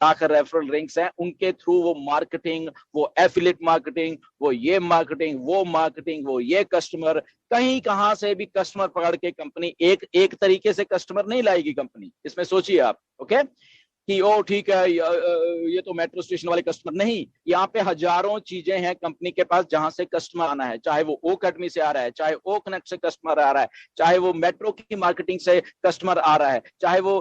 Lakh referral links हैं, उनके through वो मार्केटिंग, वो एफिलिएट मार्केटिंग, वो ये मार्केटिंग, वो मार्केटिंग, वो ये कस्टमर, कहीं कहां से भी कस्टमर पकड़ के कंपनी एक एक तरीके से कस्टमर नहीं लाएगी कंपनी। इसमें सोचिए आप, ओके, कि ओ ठीक है ये तो मेट्रो स्टेशन वाले कस्टमर नहीं, यहाँ पे हजारों चीजें हैं कंपनी के पास जहां से कस्टमर आना है, चाहे वो ओ अकेडमी से आ रहा है, चाहे ओ कनेक्ट से कस्टमर आ रहा है, चाहे वो मेट्रो की मार्केटिंग से कस्टमर आ रहा है, चाहे वो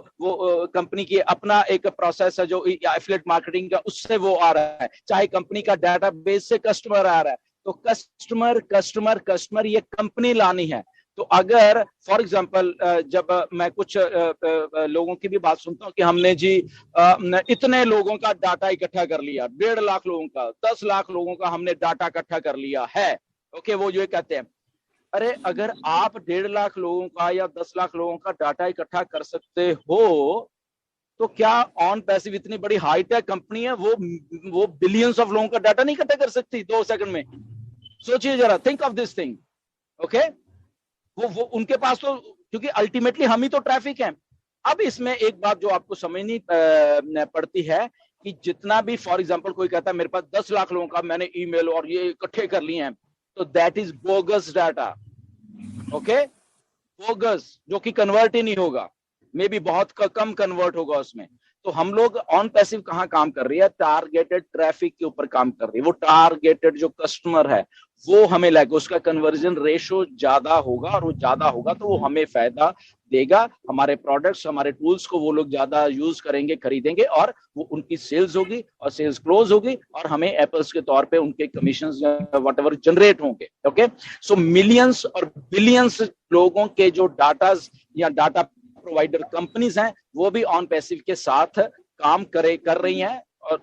कंपनी की अपना एक प्रोसेस है जो एफिलिएट मार्केटिंग का, उससे वो आ रहा है, चाहे कंपनी का डाटाबेस से कस्टमर आ रहा है। तो कस्टमर कस्टमर कस्टमर ये कंपनी लानी है। तो अगर फॉर एग्जांपल जब मैं कुछ लोगों की भी बात सुनता हूँ कि हमने जी इतने लोगों का डाटा इकट्ठा कर लिया, 1.5 लाख लोगों का, 10 लाख लोगों का हमने डाटा इकट्ठा कर लिया है, ओके, वो जो कहते हैं, अरे अगर आप 1.5 लाख लोगों का या 10 लाख लोगों का डाटा इकट्ठा कर सकते हो, तो क्या ऑन पैसिव इतनी बड़ी हाईटेक कंपनी है, वो बिलियंस ऑफ लोगों का डाटा नहीं इकट्ठा कर सकती 2 सेकंड में? सोचिए जरा, think of this thing, okay. वो उनके पास तो, क्योंकि अल्टीमेटली हम ही तो ट्रैफिक है। अब इसमें एक बात जो आपको समझनी पड़ती है कि जितना भी फॉर एग्जांपल कोई कहता है मेरे पास 10 लाख लोगों का मैंने ईमेल और ये इकट्ठे कर लिए हैं, तो that is bogus data, okay, bogus, जो कि कन्वर्ट ही नहीं होगा, मे बी बहुत कम कन्वर्ट होगा उसमें। तो हम लोग ऑन पैसिव कहाँ काम कर रही है? टारगेटेड ट्रैफिक के ऊपर काम कर रही है। वो टारगेटेड जो कस्टमर है वो हमें लाएगा, उसका कन्वर्जन रेशो ज्यादा होगा, और वो ज्यादा होगा तो वो हमें फायदा देगा, हमारे प्रोडक्ट्स, हमारे टूल्स को वो लोग ज्यादा यूज करेंगे, खरीदेंगे, और वो उनकी सेल्स होगी और सेल्स क्लोज होगी, और हमें एप्पल्स के तौर पे उनके कमीशन वट एवर जनरेट होंगे, ओके। सो मिलियंस और बिलियंस लोगों के जो डाटाज या डाटा प्रोवाइडर कंपनीज हैं वो भी ऑन पैसिव के साथ काम कर रही हैं, और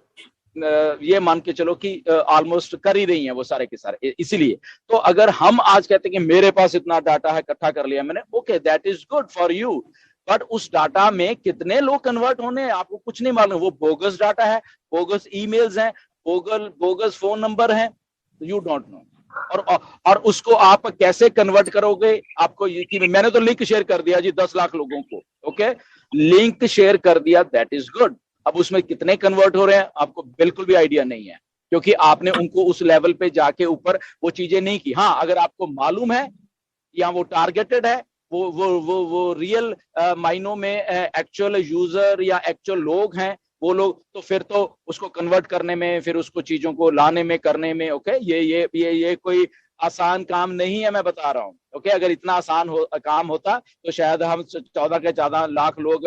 ये मान के चलो कि ऑलमोस्ट कर ही रही हैं वो सारे के सारे। इसीलिए तो अगर हम आज कहते हैं कि मेरे पास इतना डाटा है, इकट्ठा कर लिया मैंने, okay, that is good for you, but उस डाटा में कितने लोग कन्वर्ट होने आपको कुछ नहीं मालूम। वो बोगस डाटा है, बोगस ईमेल्स हैं, बोगस फोन नंबर हैं, यू डोंट नो। और उसको आप कैसे कन्वर्ट करोगे? आपको मैंने तो लिंक शेयर कर दिया जी 10 लाख लोगों को, ओके, लिंक शेयर कर दिया, दैट इज गुड। अब उसमें कितने कन्वर्ट हो रहे हैं आपको बिल्कुल भी आइडिया नहीं है, क्योंकि आपने उनको उस लेवल पे जाके ऊपर वो चीजें नहीं की। हाँ, अगर आपको मालूम है या वो टारगेटेड है, वो रियल मायनों में एक्चुअल यूजर या एक्चुअल लोग हैं वो लोग, तो फिर तो उसको कन्वर्ट करने में, फिर उसको चीजों को लाने में, करने में, ओके, ये कोई आसान काम नहीं है, मैं बता रहा हूँ, ओके। अगर इतना आसान काम होता तो शायद हम 14 के 14 लाख लोग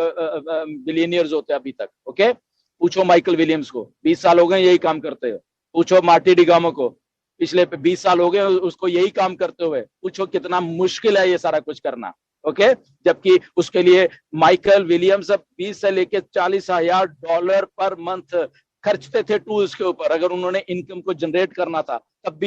बिलियनियर्स होते अभी तक, ओके। पूछो माइकल विलियम्स को, 20 साल हो गए यही काम करते हो। पूछो मार्टी डिगामो को, पिछले 20 साल हो गए उसको यही काम करते हुए। पूछो कितना मुश्किल है ये सारा कुछ करना, ओके। जबकि उसके लिए माइकल विलियम्स अब 20 से लेकर $40,000 पर मंथ खर्चते थे टूल्स के ऊपर। अगर उन्होंने इनकम को जनरेट करना था तब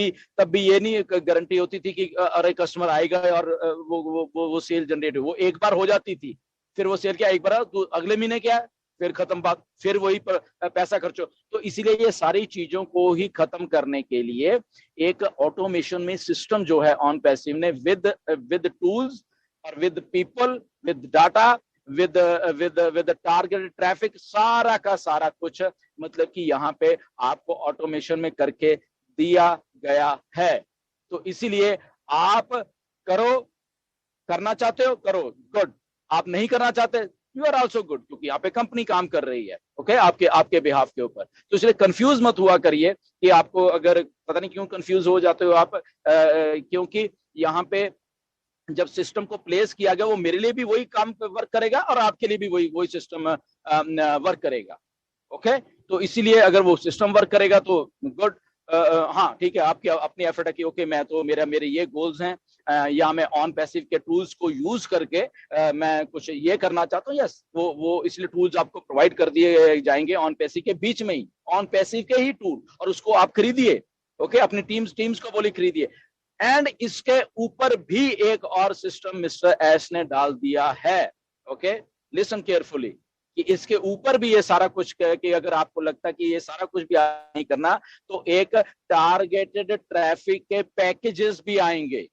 भी ये नहीं गारंटी होती थी कि अरे कस्टमर आएगा और वो सेल जनरेट हो। वो एक बार हो जाती थी, फिर वो सेल क्या एक बार अगले महीने क्या, फिर खत्म बात, फिर वही पैसा खर्चो। तो इसीलिए ये सारी चीजों को ही खत्म करने के लिए एक ऑटोमेशन में सिस्टम जो है ऑन पैसिव ने विद टूल्स और with people, with data, with targeted traffic, सारा का सारा कुछ मतलब कि यहाँ पे आपको ऑटोमेशन में करके दिया गया है। तो इसीलिए आप करो, करना चाहते हो करो, गुड। आप नहीं करना चाहते, यू आर ऑल्सो गुड, क्योंकि यहाँ पे कंपनी काम कर रही है, ओके, आपके बिहाफ के ऊपर। तो इसलिए कंफ्यूज मत हुआ करिए कि आपको, अगर पता नहीं क्यों कंफ्यूज हो जाते हो आप, क्योंकि यहाँ पे जब सिस्टम को प्लेस किया गया वो मेरे लिए भी वही काम वर्क करेगा और आपके लिए भी वही सिस्टम वर्क करेगा, ओके। तो इसीलिए अगर वो सिस्टम वर्क करेगा तो गुड। हाँ ठीक है, आपकी अपनी एफर्ट है कि ओके मैं तो मेरे ये गोल्स हैं, या मैं ऑन पैसिव के टूल्स को यूज करके मैं कुछ ये करना चाहता हूँ। यस, वो इसलिए टूल्स आपको प्रोवाइड कर दिए जाएंगे ऑन पैसिव के बीच में ही, ऑन पैसिव के ही टूल, और उसको आप खरीदिए, ओके, अपनी टीम्स को बोली खरीदिए। एंड इसके ऊपर भी एक और सिस्टम मिस्टर एस ने डाल दिया है, ओके, लिसन केयरफुली, कि इसके ऊपर भी ये सारा कुछ कि अगर आपको लगता है कि ये सारा कुछ भी नहीं करना, तो एक टारगेटेड ट्रैफिक के पैकेजेस भी आएंगे,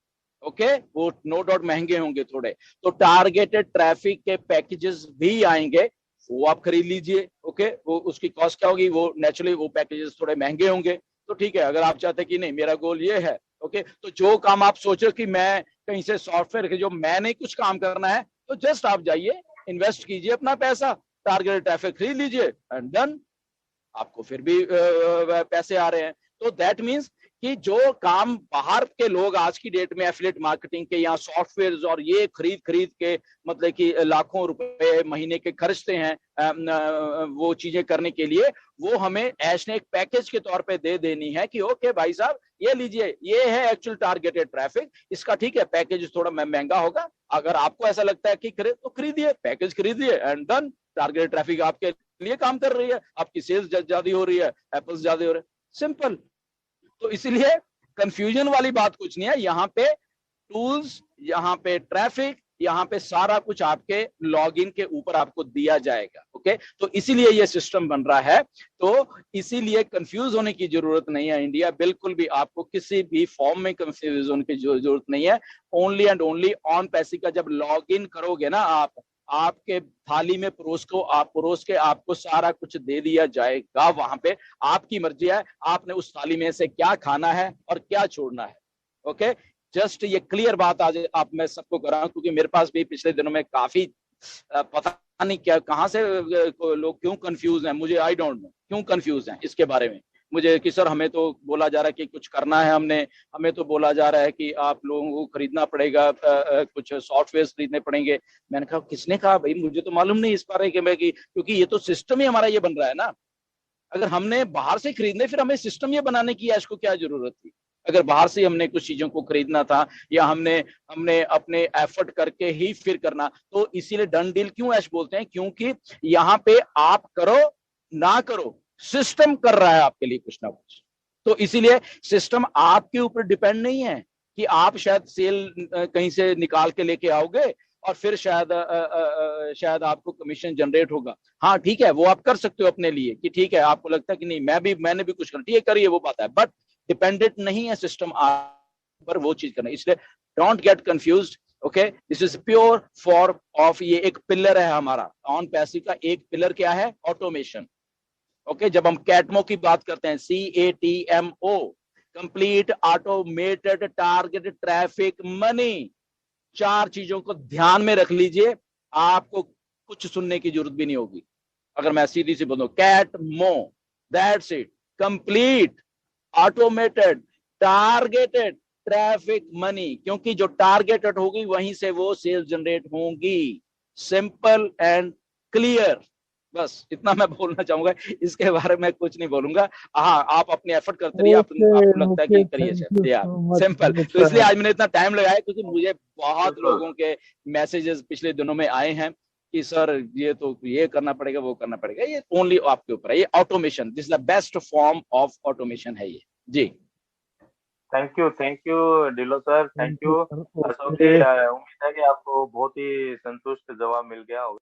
ओके। वो नो डाउट महंगे होंगे थोड़े, तो टारगेटेड ट्रैफिक के पैकेजेस भी आएंगे वो आप खरीद लीजिए। ओके, वो उसकी कॉस्ट क्या होगी, वो नेचुरली वो पैकेजेस थोड़े महंगे होंगे। तो ठीक है, अगर आप चाहते हैं कि नहीं मेरा गोल ये है, ओके, तो जो काम आप सोचो कि मैं कहीं से सॉफ्टवेयर के जो मैंने कुछ काम करना है, तो जस्ट आप जाइए, इन्वेस्ट कीजिए अपना पैसा, टारगेट ट्रैफिक खरीद लीजिए एंड डन, आपको फिर भी पैसे आ रहे हैं। तो दैट मीन्स कि जो काम बाहर के लोग आज की डेट में एफिलिएट मार्केटिंग के या सॉफ्टवेयर और ये खरीद खरीद के मतलब कि लाखों रुपए महीने के खर्चते हैं वो चीजें करने के लिए, वो हमें ऐश ने एक पैकेज के तौर पे दे देनी है कि ओके भाई साहब ये लीजिए, ये है एक्चुअल टारगेटेड ट्रैफिक, इसका ठीक है पैकेज थोड़ा महंगा होगा, अगर आपको ऐसा लगता है कि खरीद तो खरीदिए, पैकेज खरीदिए एंड डन, टारगेटेड ट्रैफिक आपके लिए काम कर रही है, आपकी सेल्स ज्यादा हो रही है, एप्पल्स ज्यादा हो रहे हैं, सिंपल। तो इसलिए कंफ्यूजन वाली बात कुछ नहीं है, यहाँ पे टूल्स, यहाँ पे ट्रैफिक, यहाँ पे सारा कुछ आपके लॉगिन के ऊपर आपको दिया जाएगा। ओके, तो इसीलिए ये सिस्टम बन रहा है, तो इसीलिए कंफ्यूज होने की जरूरत नहीं है इंडिया, बिल्कुल भी आपको किसी भी फॉर्म में कंफ्यूज होने की जरूरत नहीं है। ओनली एंड ओनली ऑन पैसे का जब लॉगिन करोगे ना आप, आपके थाली में परोस के आपको सारा कुछ दे दिया जाएगा, वहां पे आपकी मर्जी है आपने उस थाली में से क्या खाना है और क्या छोड़ना है। ओके, जस्ट ये क्लियर बात आज आप मैं सबको कर रहा हूं, क्योंकि मेरे पास भी पिछले दिनों में काफी पता नहीं क्या कहां से लोग क्यों कंफ्यूज हैं, मुझे आई डोंट नो क्यों कंफ्यूज हैं इसके बारे में। मुझे कि सर हमें तो बोला जा रहा है कि कुछ करना है हमने, हमें तो बोला जा रहा है कि आप लोगों को खरीदना पड़ेगा, कुछ सॉफ्टवेयर खरीदने पड़ेंगे। मैंने कहा किसने कहा भाई, मुझे तो मालूम नहीं इस बारे कि मैं, क्योंकि ये तो सिस्टम ही हमारा ये बन रहा है ना। अगर हमने बाहर से खरीदने, फिर हमें सिस्टम ये बनाने की ऐश को क्या जरूरत थी। अगर बाहर से हमने कुछ चीजों को खरीदना था या हमने हमने अपने एफर्ट करके ही फिर करना, तो इसीलिए डन डील क्यों ऐश बोलते हैं, क्योंकि यहाँ पे आप करो ना करो, सिस्टम कर रहा है आपके लिए कुछ ना कुछ। तो इसीलिए सिस्टम आपके ऊपर डिपेंड नहीं है कि आप शायद सेल कहीं से निकाल के लेके आओगे और फिर शायद आपको कमीशन जनरेट होगा। हाँ ठीक है, वो आप कर सकते हो अपने लिए कि ठीक है आपको लगता है कि नहीं मैंने भी कुछ करना, ठीक है करिए, वो बात है, बट डिपेंडेंट नहीं है सिस्टम आप पर वो चीज करना। इसलिए don't get confused. Okay, this is pure form of, ये एक पिलर है हमारा ऑन पैसिव का, एक पिलर क्या है, ऑटोमेशन। ओके, जब हम कैटमो की बात करते हैं, CATMO, complete automated target traffic money, चार चीजों को ध्यान में रख लीजिए, आपको कुछ सुनने की जरूरत भी नहीं होगी। अगर मैं सीधी सी बोलूं, कैटमो, that's it, complete automated targeted traffic money, क्योंकि जो टारगेटेड होगी वहीं से वो सेल्स जनरेट होंगी। सिंपल एंड क्लियर, बस इतना मैं बोलना चाहूंगा, इसके बारे में कुछ नहीं बोलूंगा। हाँ, आप अपनी एफर्ट करते रहिए, ओके आपको लगता है कि ओके, करिए थैंक यू यार, सो मच सिंपल। दिलीप तो इसलिए सर। आज मैंने इतना टाइम लगाया, क्योंकि मुझे बहुत बिल्कुल। लोगों के मैसेजेस पिछले दिनों में आए हैं कि सर ये तो ये करना पड़ेगा, वो करना पड़ेगा। ये ओनली आपके ऊपर है, ये automation, this is the best form of automation है ये। जी, थैंक यू डिलो sir, thank thank you you sir. Ashok okay. जी। उम्मीद है कि आपको बहुत ही संतुष्ट जवाब मिल गया होगा।